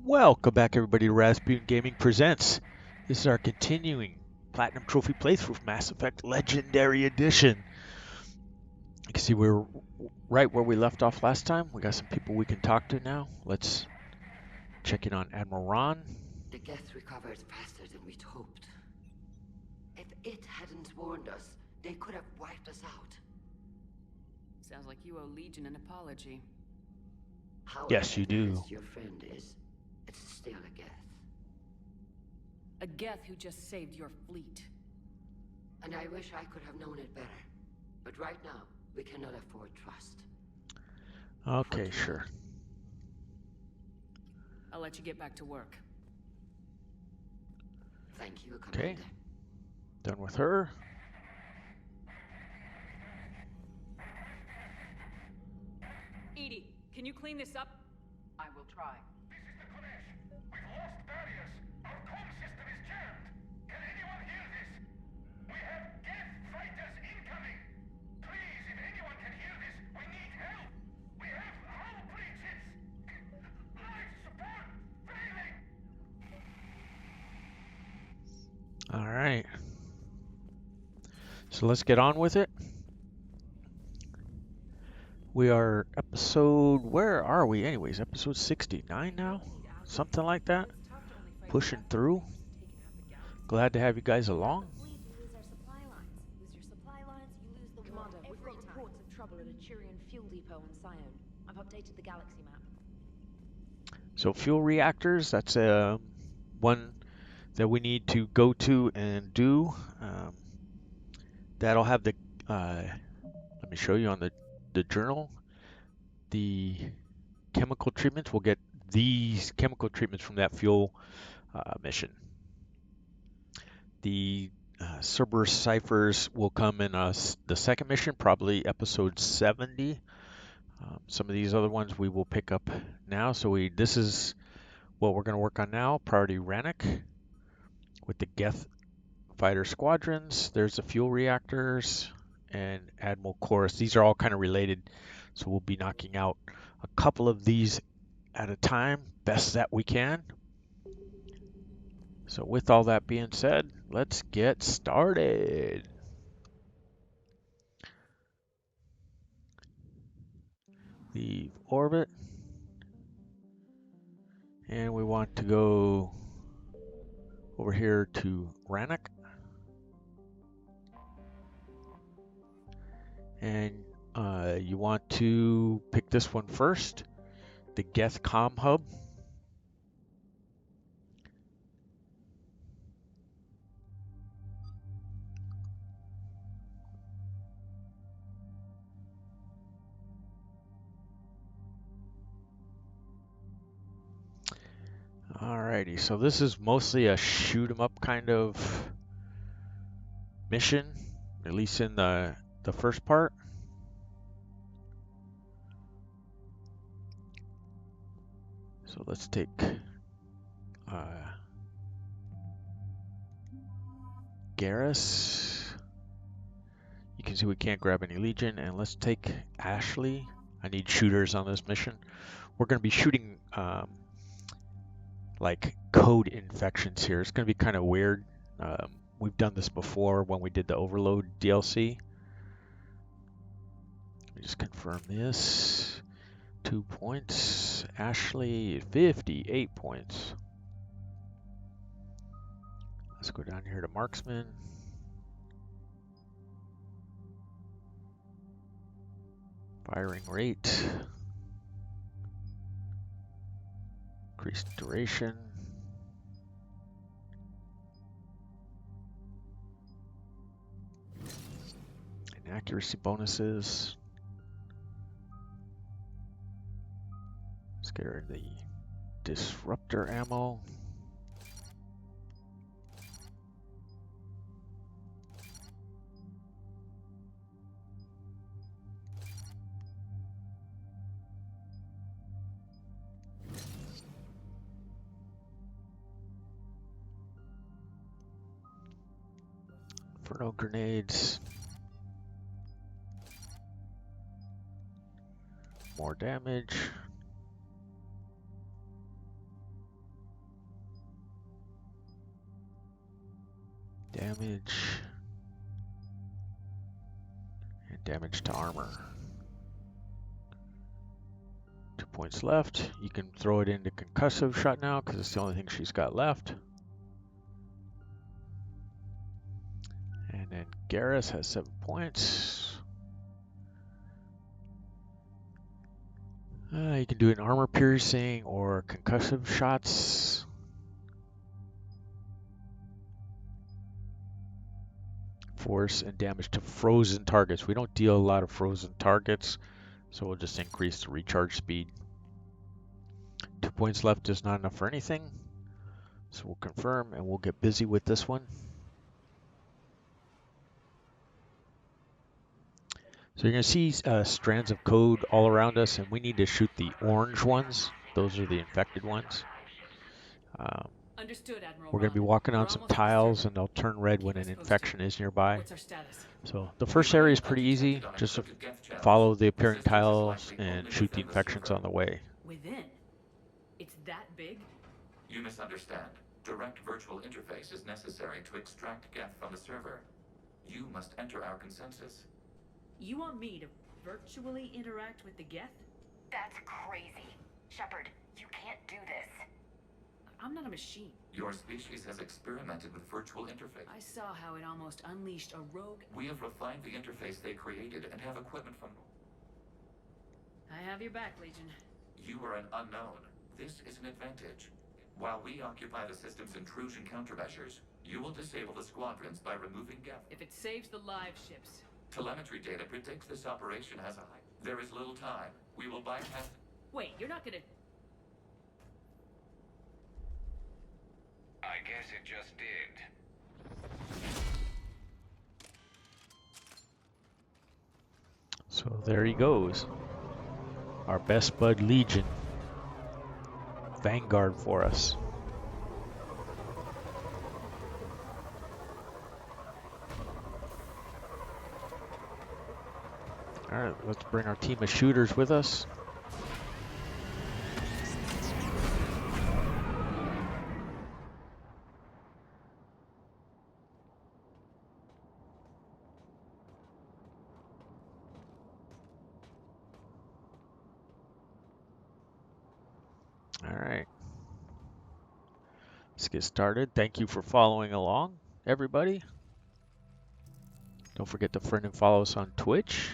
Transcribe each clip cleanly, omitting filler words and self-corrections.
Welcome back, everybody, to Rasputin Gaming Presents. This is our continuing Platinum Trophy playthrough of Mass Effect Legendary Edition. You can see we're right where we left off last time. We got some people we can talk to now. Let's check in on Admiral Ron. The Geth recovered faster than we'd hoped. If it hadn't warned us, they could have wiped us out. Sounds like you owe Legion an apology. However Yes, you do. advanced your friend is, it's still a Geth. A Geth who just saved your fleet. And I wish I could have known it better. But right now, we cannot afford trust. Okay, sure. I'll let you get back to work. Thank you, Okay. Commander. Done with her. Edie, can you clean this up? I will try. This is the Tron-ish. We've lost barriers. Our comm system is jammed. Can anyone hear this? We have Geth fighters incoming. Please, if anyone can hear this, we need help. We have hull breaches. Life support failing. All right. So let's get on with it. We are where are we anyways? Episode 69 now? Something like that. Pushing through. Glad to have you guys along. Commander, we've got reports of trouble at a Turian fuel depot on Sion. I've updated the galaxy map. So fuel reactors, that's one that we need to go to and do. That'll have the, let me show you on the journal, the chemical treatments. We'll get these chemical treatments from that fuel mission. The Cerberus ciphers will come in the second mission, probably episode 70. Some of these other ones we will pick up now. So this is what we're going to work on now. Priority Rannoch with the Geth fighter squadrons. There's the fuel reactors and Admiral Chorus. These are all kind of related, so we'll be knocking out a couple of these at a time, best that we can. So with all that being said, let's get started. Leave orbit. And we want to go over here to Rannoch. And you want to pick this one first, the Geth comm hub. Alrighty, so this is mostly a shoot 'em up kind of mission, at least in the first part. So let's take Garrus. You can see we can't grab any Legion, and let's take Ashley. I need shooters on this mission. We're going to be shooting like code infections here. It's going to be kind of weird. We've done this before when we did the Overload DLC. Let me just confirm this. 2 points. Ashley, 58 points. Let's go down here to Marksman. Firing rate. Increased duration. And accuracy bonuses. Let's get her in the disruptor ammo. Inferno grenades. More damage. Damage. And damage to armor. 2 points left. You can throw it into concussive shot now because it's the only thing she's got left. And then Garrus has 7 points. You can do an armor piercing or concussive shots. Force and damage to frozen targets. We don't deal a lot of frozen targets, so we'll just increase the recharge speed. 2 points left is not enough for anything, so we'll confirm and we'll get busy with this one. So you're going to see strands of code all around us, and we need to shoot the orange ones. Those are the infected ones. Understood, Admiral We're going to be Ron. walking We're on some almost at the tiles, server. and they'll turn red when Keep an us infection posted. is nearby. What's our status? So the first area is pretty easy. Just follow the appearing tiles and shoot the infections on the way. Within? It's that big? You misunderstand. Direct virtual interface is necessary to extract Geth from the server. You must enter our consensus. You want me to virtually interact with the Geth? That's crazy. Shepard, you can't do this. I'm not a machine. Your species has experimented with virtual interface. I saw how it almost unleashed a rogue. We have refined the interface they created and have equipment from... I have your back, Legion. You are an unknown. This is an advantage. While we occupy the system's intrusion countermeasures, you will disable the squadrons by removing Geth. If it saves the live ships. Telemetry data predicts this operation has a high... There is little time. We will bypass... Wait, you're not gonna... I guess it just did. So there he goes. Our best bud Legion. Vanguard for us. Alright, let's bring our team of shooters with us. Alright. Let's get started. Thank you for following along, everybody. Don't forget to friend and follow us on Twitch.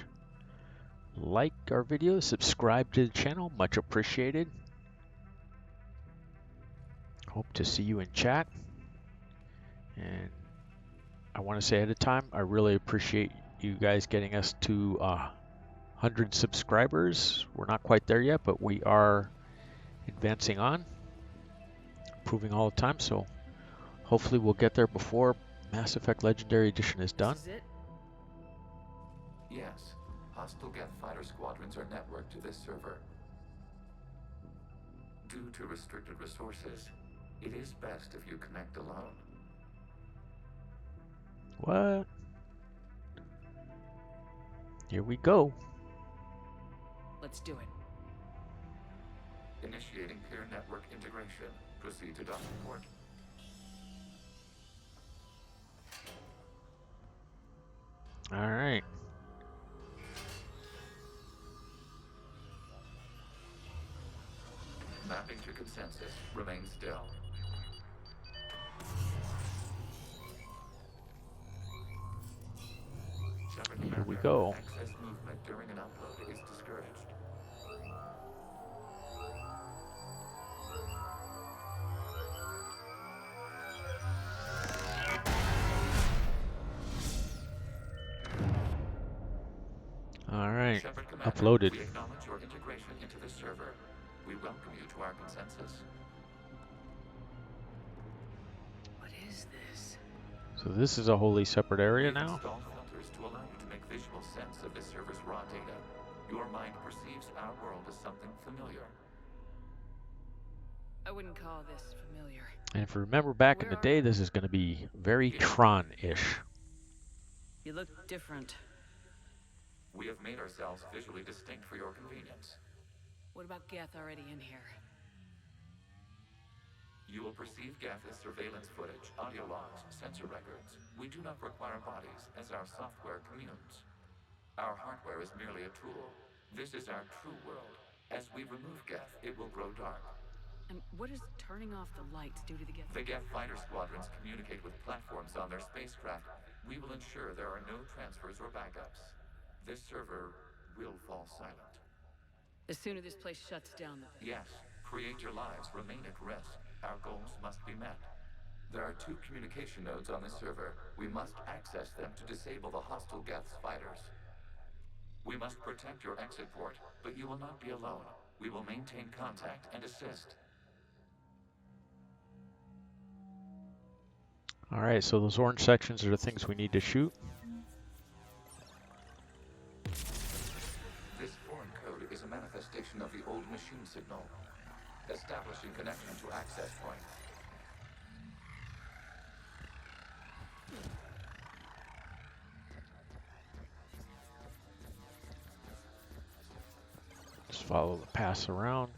Like our videos, subscribe to the channel, much appreciated. Hope to see you in chat. And I want to say ahead of time, I really appreciate you guys getting us to 100 subscribers. We're not quite there yet, but we are advancing on, improving all the time. So hopefully we'll get there before Mass Effect Legendary Edition is done. This is it? Yes. Hostile Geth fighter squadrons are networked to this server. Due to restricted resources, it is best if you connect alone. What? Here we go. Let's do it. Initiating peer network integration. Proceed to docking port. All right. Mapping to consensus. Remain still. Here we go. Excess movement during an upload is discouraged. All right. Shepard Commander, Uploaded. we acknowledge your integration into this server. We welcome you to our consensus. What is this? So this is a wholly separate area We've now. installed filters to allow you to make visual sense of this server's raw data. Your mind perceives our world as something familiar. I wouldn't call this familiar. And if you remember back in the day, this is going to be very Tron-ish. You look different. We have made ourselves visually distinct for your convenience. What about Geth already in here? You will will perceive Geth as surveillance footage, audio logs, sensor records. We do not require bodies, as our software communes. Our hardware is merely a tool. This is our true world. As we remove Geth, it will grow dark. And what does turning off the lights do to the Geth? The Geth fighter squadrons communicate with platforms on their spacecraft. We will ensure there are no transfers or backups. This server will fall silent. The sooner this place shuts down, the better. Yes, create your lives, remain at rest. Our goals must be met. There are 2 communication nodes on this server. We must access them to disable the hostile Geth's fighters. We must protect your exit port, but you will not be alone. We will maintain contact and assist. Alright, so those orange sections are the things we need to shoot. This foreign code is a manifestation of the old machine signal. Establishing connection to access point. Just follow the pass around.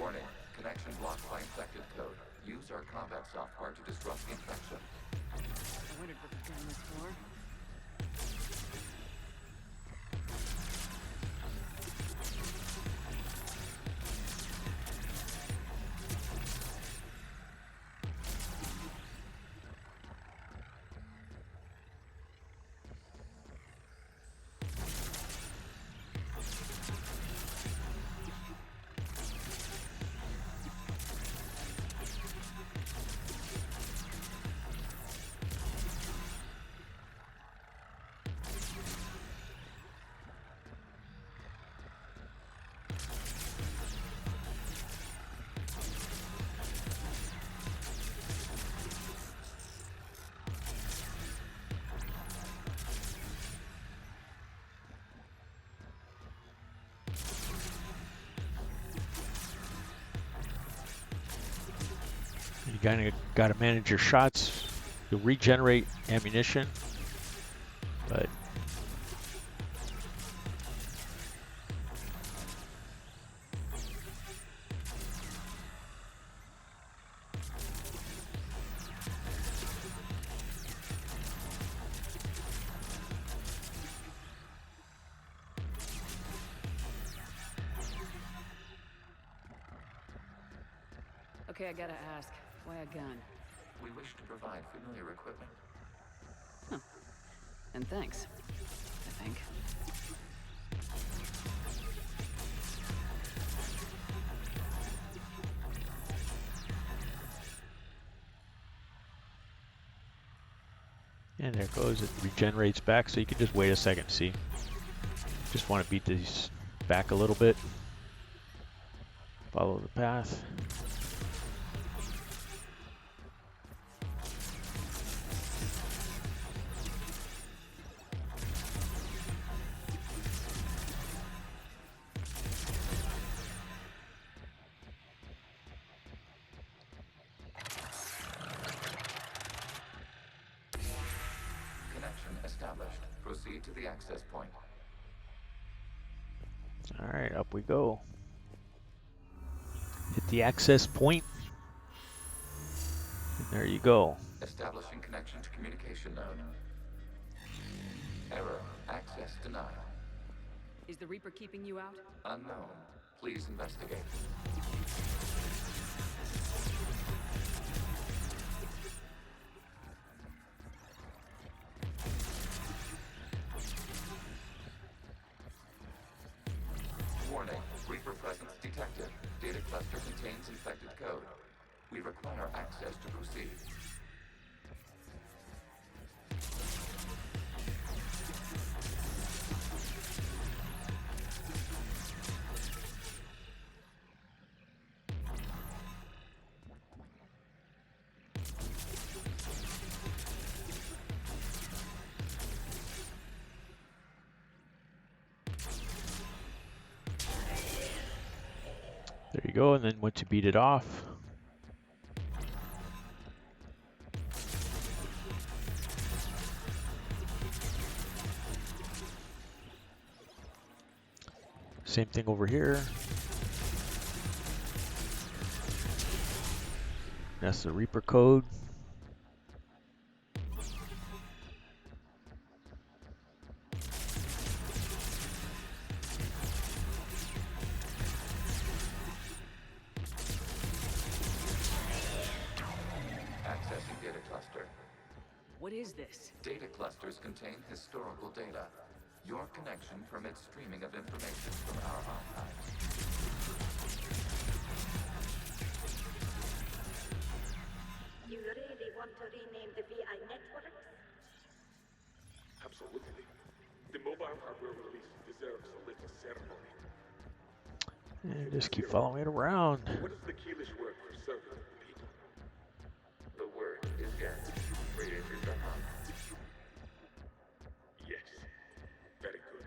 Warning, connection blocked by infected code. Use our combat software to disrupt the infection. I wondered what the gun was for. You kind of got to manage your shots. You'll regenerate ammunition, but Okay, I gotta ask. Why a gun? We wish to provide familiar equipment. Huh. And thanks, I think. and there it goes. It regenerates back, so you can just wait a second. See, just want to beat these back a little bit. Follow the path. Established. Proceed to the access point. Alright, up we go. Hit the access point. And there you go. Establishing connection to communication node. Error. Access denied. Is the Reaper keeping you out? Unknown. Please investigate. Warning, Reaper presence detected. Data cluster contains infected code. We require access to proceed. There you go, and then once you beat it off, Same thing over here. That's the Reaper code. Accessing data cluster. What is this? Data clusters contain historical data. Your connection permits streaming of information from our archives. You really want to rename the VI networks? Absolutely. The mobile hardware release deserves a little ceremony. And just keep following it around. What is the Keelish word for servant, people? The word is Geth. Creators are hung. Yes. Very good.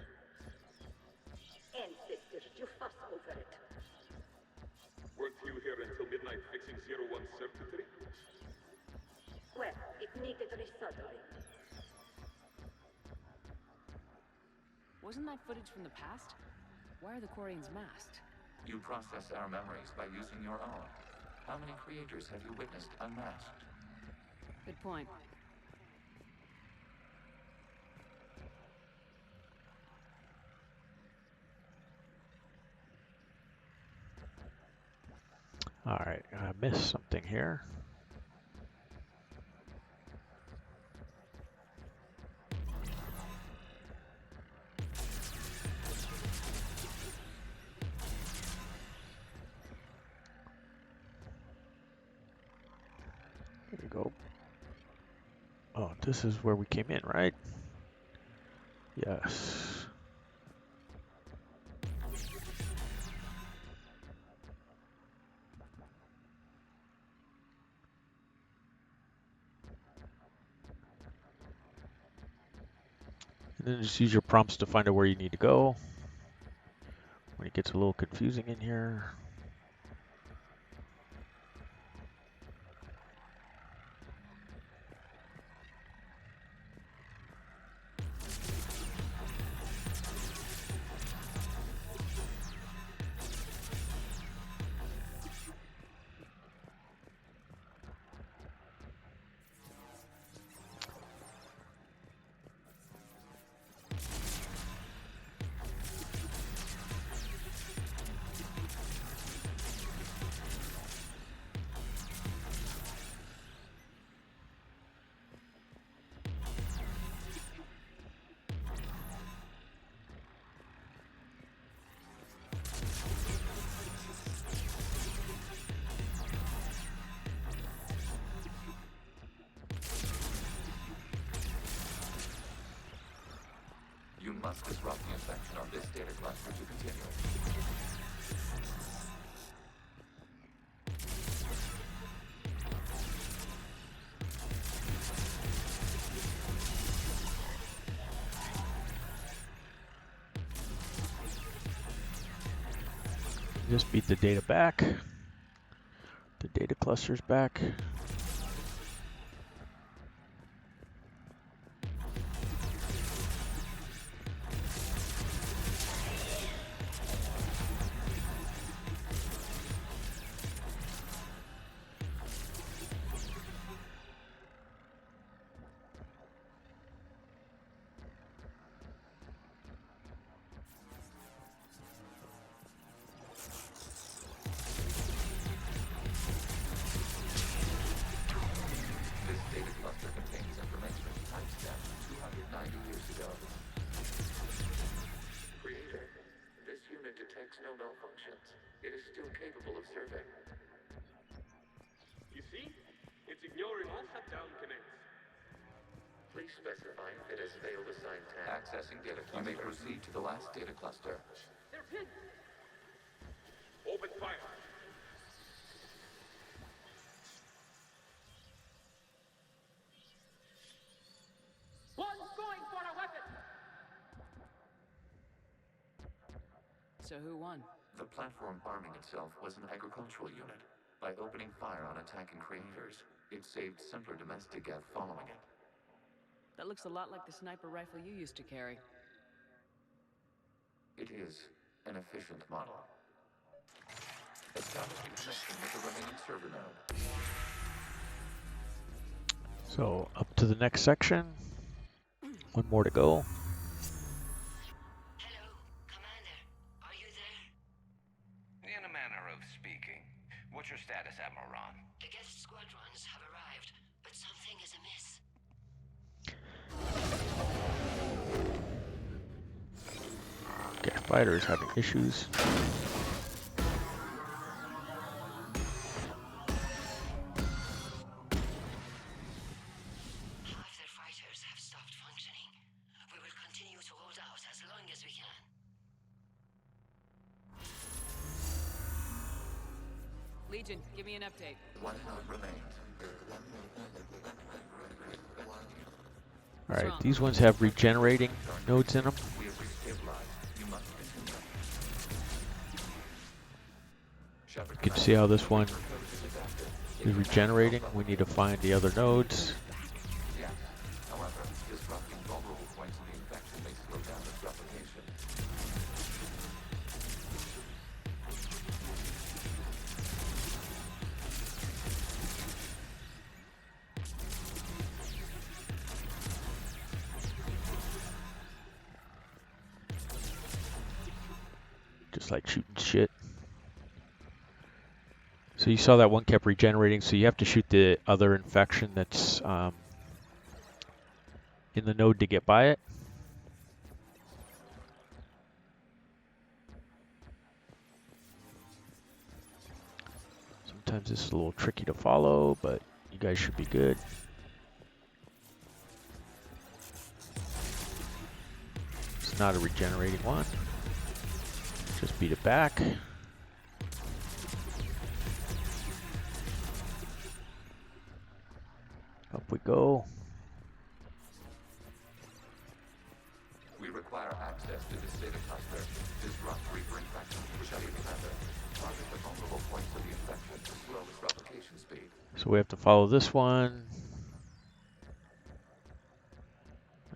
Ancestors, you fuss over it. Weren't you here until midnight fixing 01 circuitry? Well, it needed resoldering. Wasn't that footage from the past? Why are the Quarians masked? You process our memories by using your own. How many creators have you witnessed unmasked? Good point. All right, I missed something here. Here we go. Oh, this is where we came in, right? Yes. And then just use your prompts to find out where you need to go. When it gets a little confusing in here. You must disrupt the infection on this data cluster to continue. Just beat the data back. The data cluster's back. This data cluster contains information timestamped 290 years ago. Creator, this unit detects no malfunctions. It is still capable of serving. You see? It's ignoring all shutdown connects. Please specify if it has failed assigned task. Accessing data cluster. You may proceed to the last data cluster. Open fire. One's going for a weapon! So who won? The platform arming itself was an agricultural unit. By opening fire on attacking creators, it saved simpler domestic Geth following it. That looks a lot like the sniper rifle you used to carry. It is, an efficient model. Establishing connection with the remaining server node. So up to the next section. One more to go. Hello, Commander. Are you there? In a manner of speaking. What's your status, Admiral Ron? The Geth squadrons have arrived, but something is amiss. Geth fighters having issues. Half their fighters have stopped functioning. We will continue to hold out as long as we can. Legion, give me an update. One node remains. Alright, these ones have regenerating nodes in them. We have restabilized. You must continue. Shepard, You can see how this one is regenerating. We need to find the other nodes. yes. However, disrupting vulnerable points of the infection may slow down its replication. Just like shooting shit. So you saw that one kept regenerating, so you have to shoot the other infection that's in the node to get by it. Sometimes this is a little tricky to follow, but you guys should be good. It's not a regenerating one. Just beat it back. Up we go. We require access to this data cluster. Disrupt Reaper infection. Shepard, Commander. Target the vulnerable points of the infection to slow its replication speed. So we have to follow this one.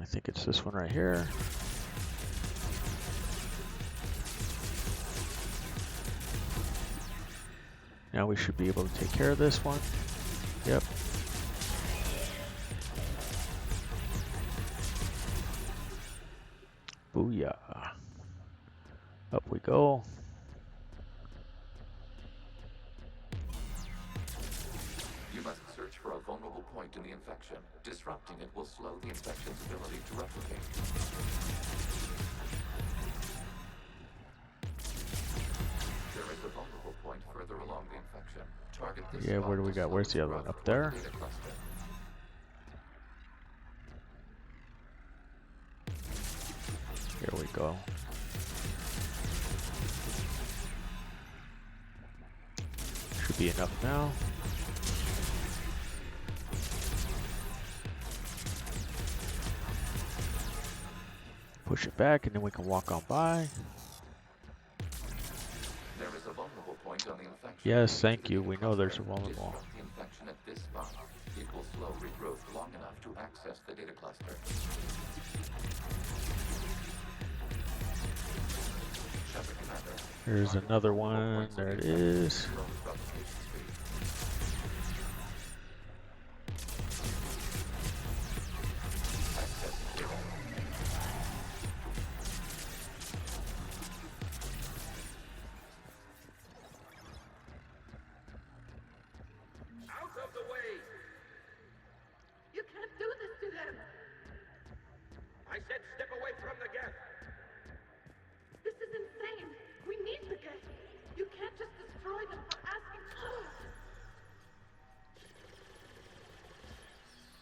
I think it's this one right here. Now we should be able to take care of this one. Yep. Booyah. Up we go. You must search for a vulnerable point in the infection. Disrupting it will slow the infection's ability to replicate. There is a vulnerable point further along the infection. Target this Yeah, spot where do we to got? slow Where's its the other growth one? Up toward there? the data cluster. Here we go. Should be enough now. Push it back and then we can walk on by. There is a vulnerable point on the infection. Yes, thank you. We know there's a vulnerable. Disrupt the infection at this spot. It will slow regrowth long enough to access the data cluster. Shepard, Commander. There's Target another the vulnerable one. points of There the it infection to is. slow its replication speed. Accessing data. Out of the way! You can't do this to them! I said step away from the Geth! This is insane! We need the Geth! You can't just destroy them for asking.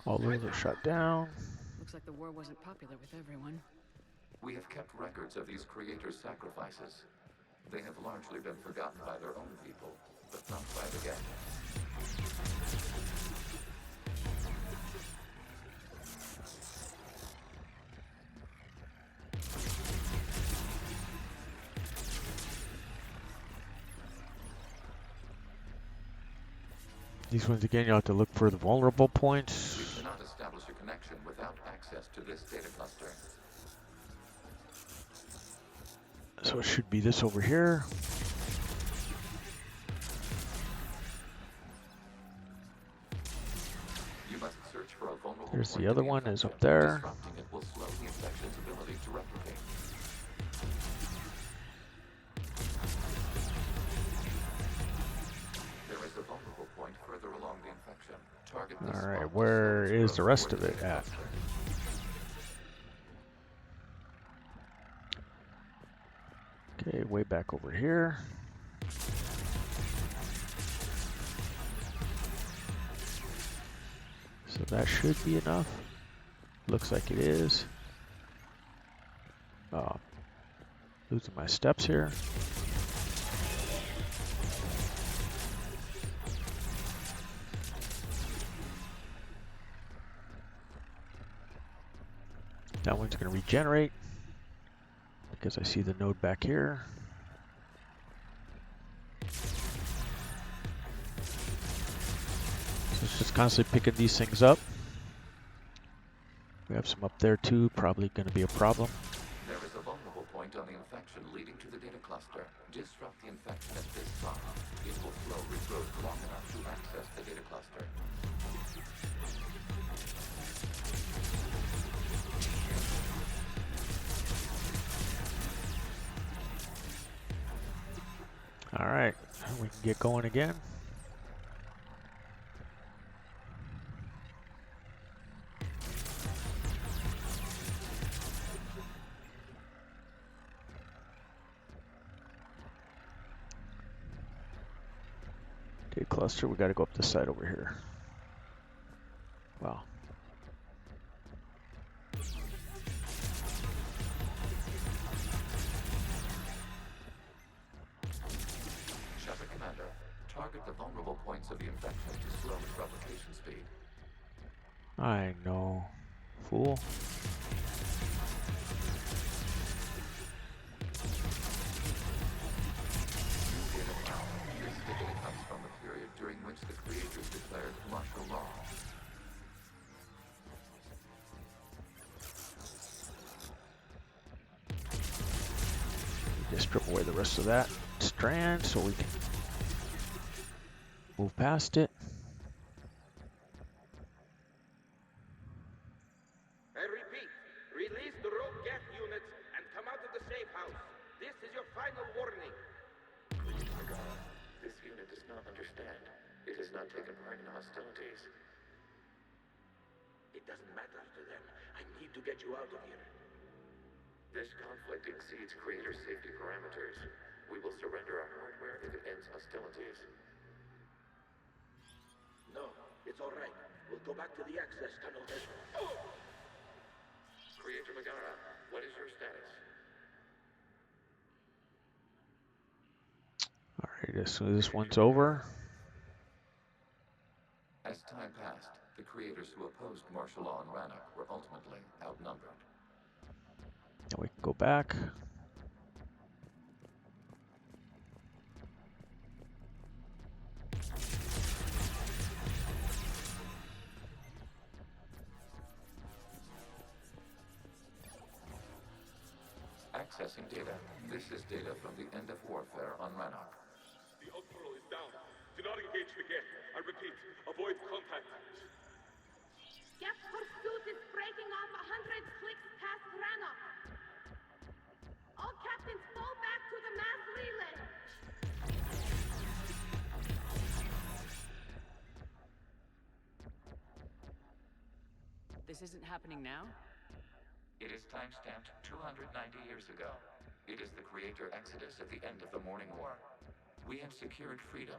All those are shut down. Looks like the war wasn't popular with everyone. We have kept records of these creators' sacrifices. They have largely been forgotten by their own people, but not by the Geth. These ones again, you'll have to look for the vulnerable points. We cannot establish a connection without access to this data cluster. So it should be this over here. You must search for a vulnerable There's point the other in one is infection. up there. Disrupting it will slow the infection's ability to replicate. There is a vulnerable point further along the infection. Target this All right, spot to where slow its is the growth rest toward of it data at? cluster. Okay, way back over here. So that should be enough. Looks like it is. Oh, losing my steps here. That one's going to regenerate because I see the node back here. So it's just constantly picking these things up. We have some up there too, probably going to be a problem. There is a vulnerable point on the infection leading to the data cluster. Disrupt the infection at this spot. It will slow regrowth long enough to access the data cluster. All right, we can get going again. Okay, cluster, we got to go up this side over here. Wow. Shepard Commander, target the vulnerable points of the infection to slow its replication speed. I know, fool. This data comes from a period during which the creators declared martial law. Just strip away the rest of that strand so we can move past it. I repeat, release the rogue Geth units and come out of the safe house. This is your final warning. This unit does not understand. It has not taken part in hostilities. It doesn't matter to them. I need to get you out of here. This conflict exceeds creator safety parameters. We will surrender our hardware if it ends hostilities. No, it's all right. We'll go back to the access tunnel then. Creator Megara, what is your status? All right, as soon as this one's over. As time passed, the creators who opposed martial law in Rannoch were ultimately outnumbered. Now we can go back. Accessing data. This is data from the end of warfare on Rannoch. The outpost is down. Do not engage the Geth. I repeat, avoid contact. Geth pursuit is breaking off 100 clicks past Rannoch. All captains fall back to the mass relay. This isn't happening now? It is time-stamped 290 years ago. It is the creator exodus at the end of the Morning War. We had secured freedom.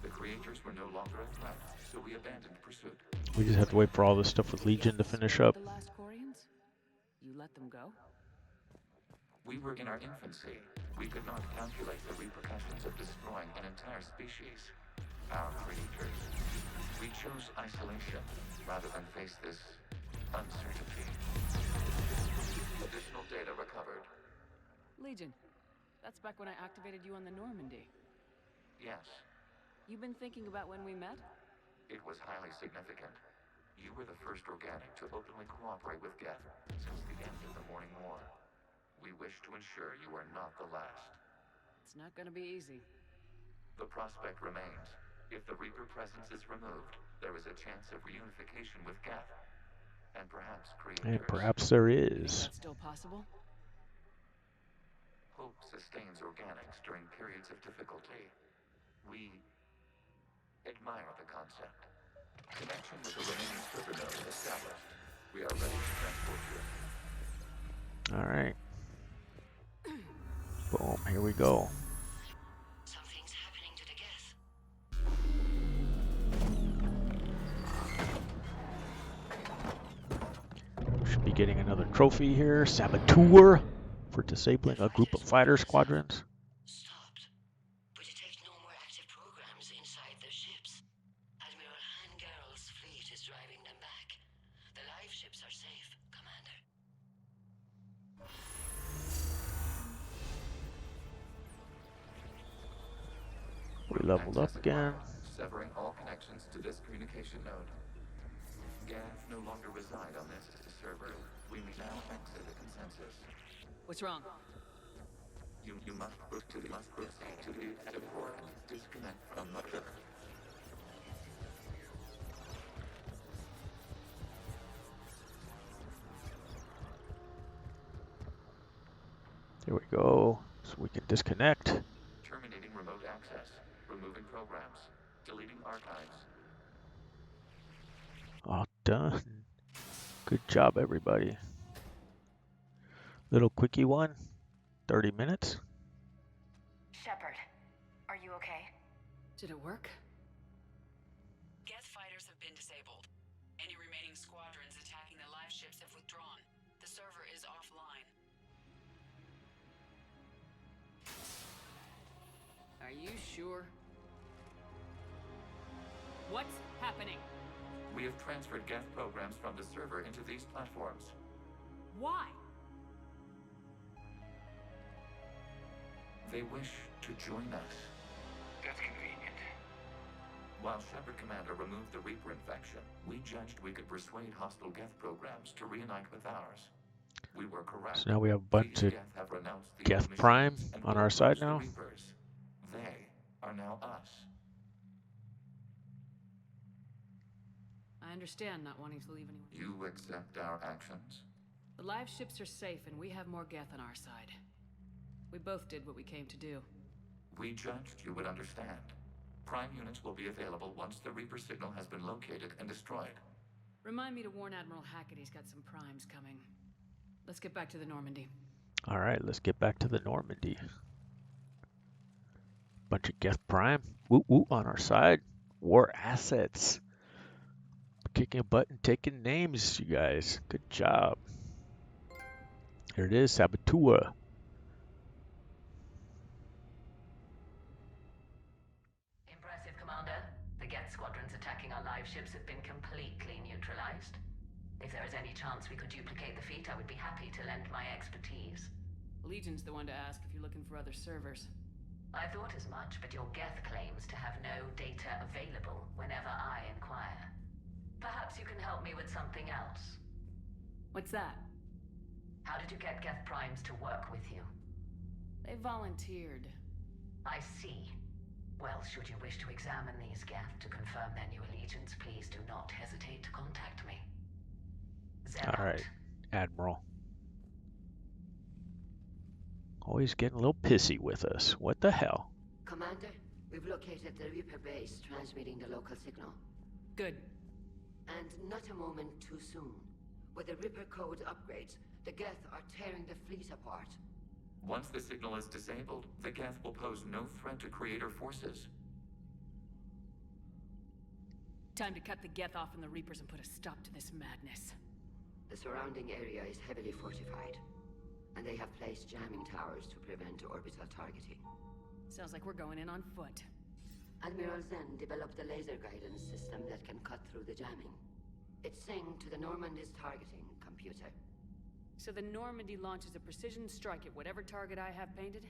The creators were no longer a threat, so we abandoned pursuit. We just have to wait for all this stuff with Legion to finish up. The last Quarians? You let them go? We were in our infancy. We could not calculate the repercussions of destroying an entire species. Our creators. We chose isolation rather than face this uncertainty. Additional data recovered. Legion. That's back when I activated you on the Normandy. Yes, You've been thinking about when we met? it was highly significant. You were the first organic to openly cooperate with Geth since the end of the Morning War. we wish to ensure you are not the last. It's not gonna be easy. The prospect remains. If the Reaper presence is removed, there is a chance of reunification with Geth. And perhaps creators. And perhaps there You think is. that's still possible? Hope sustains organics during periods of difficulty. We admire the concept. Connection with the remaining server node established. We are ready to transport you. All right. Boom, here we go. Something's happening to the Geth. We should be getting another trophy here. Saboteur for disabling a group of fighter squadrons. Stopped. But detect no more active programs inside their ships. Admiral Hangarl's fleet is driving them back. The live ships are safe, Commander. We leveled up again. Severing all connections to this communication node. Geth no longer reside on this server. We may now exit the consensus. What's wrong? You must proceed to the active port and disconnect from the ship. There we go. So we can disconnect. Terminating remote access. Removing programs. Deleting archives. All done. Good job, everybody. Little quickie one. 30 minutes. Shepard, are you okay? Did it work? Geth fighters have been disabled. Any remaining squadrons attacking the live ships have withdrawn. The server is offline. Are you sure? What's happening? We have transferred Geth programs from the server into these platforms. Why? They wish to join us. That's convenient. While Shepard Commander removed the Reaper infection, we judged we could persuade hostile Geth programs to reunite with ours. We were correct. So now we have a bunch These of Geth have renounced the Geth old Prime machines and on will our side approach the now. Reapers. They are now us. I understand not wanting to leave anyone. You accept our actions? The live ships are safe and we have more Geth on our side. We both did what we came to do. We judged you would understand. Prime units will be available once the Reaper signal has been located and destroyed. Remind me to warn Admiral Hackett he's got some primes coming. Let's get back to the Normandy. All right, let's get back to the Normandy. Bunch of Geth Prime. Woo woo on our side. War assets. Kicking butt and taking names, you guys. Good job. Here it is, Saboteur. Impressive, Commander. The Geth squadrons attacking our live ships have been completely neutralized. If there is any chance we could duplicate the feat, I would be happy to lend my expertise. Legion's the one to ask if you're looking for other servers. I thought as much, but your Geth claims to have no data available whenever I inquire. Perhaps you can help me with something else. What's that? How did you get Geth Primes to work with you? They volunteered. I see. Well, should you wish to examine these Geth to confirm their new allegiance, please do not hesitate to contact me. Zeb All out. right, Admiral. Always getting a little pissy with us. What the hell? Commander, we've located the Reaper base transmitting the local signal. Good. And not a moment too soon. With the Reaper code upgrades, the Geth are tearing the fleet apart. Once the signal is disabled, the Geth will pose no threat to Creator forces. Time to cut the Geth off from the Reapers and put a stop to this madness. The surrounding area is heavily fortified, and they have placed jamming towers to prevent orbital targeting. Sounds like we're going in on foot. Admiral Zen developed a laser guidance system that can cut through the jamming. It's synced to the Normandy's targeting computer. So the Normandy launches a precision strike at whatever target I have painted?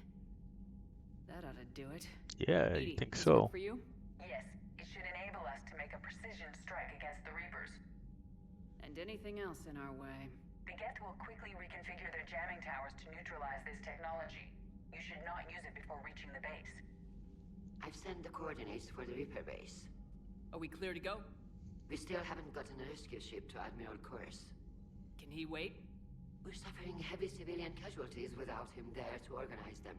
That ought to do it. Yeah, Edie, you think this so? work for you? Yes, it should enable us to make a precision strike against the Reapers. And anything else in our way. The Geth will quickly reconfigure their jamming towers to neutralize this technology. You should not use it before reaching the base. I've sent the coordinates for the Reaper base. Are we clear to go? We still haven't gotten a rescue ship to Admiral Kurz. Can he wait? We're suffering heavy civilian casualties without him there to organize them.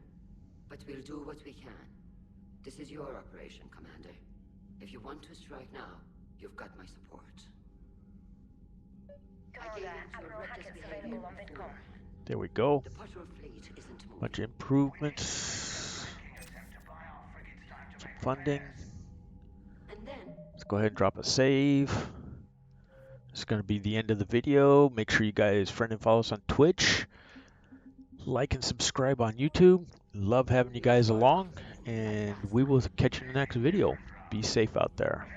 But we'll do what we can. This is your operation, Commander. If you want to strike now, you've got my support. Commander, Admiral Hackett's available on VidCom. There we go. The patrol fleet isn't moving. Bunch of improvements. Some funding. And then, Let's go ahead and drop a save. It's going to be the end of the video. Make sure you guys friend and follow us on Twitch. Like and subscribe on YouTube. Love having you guys along. And we will catch you in the next video. Be safe out there.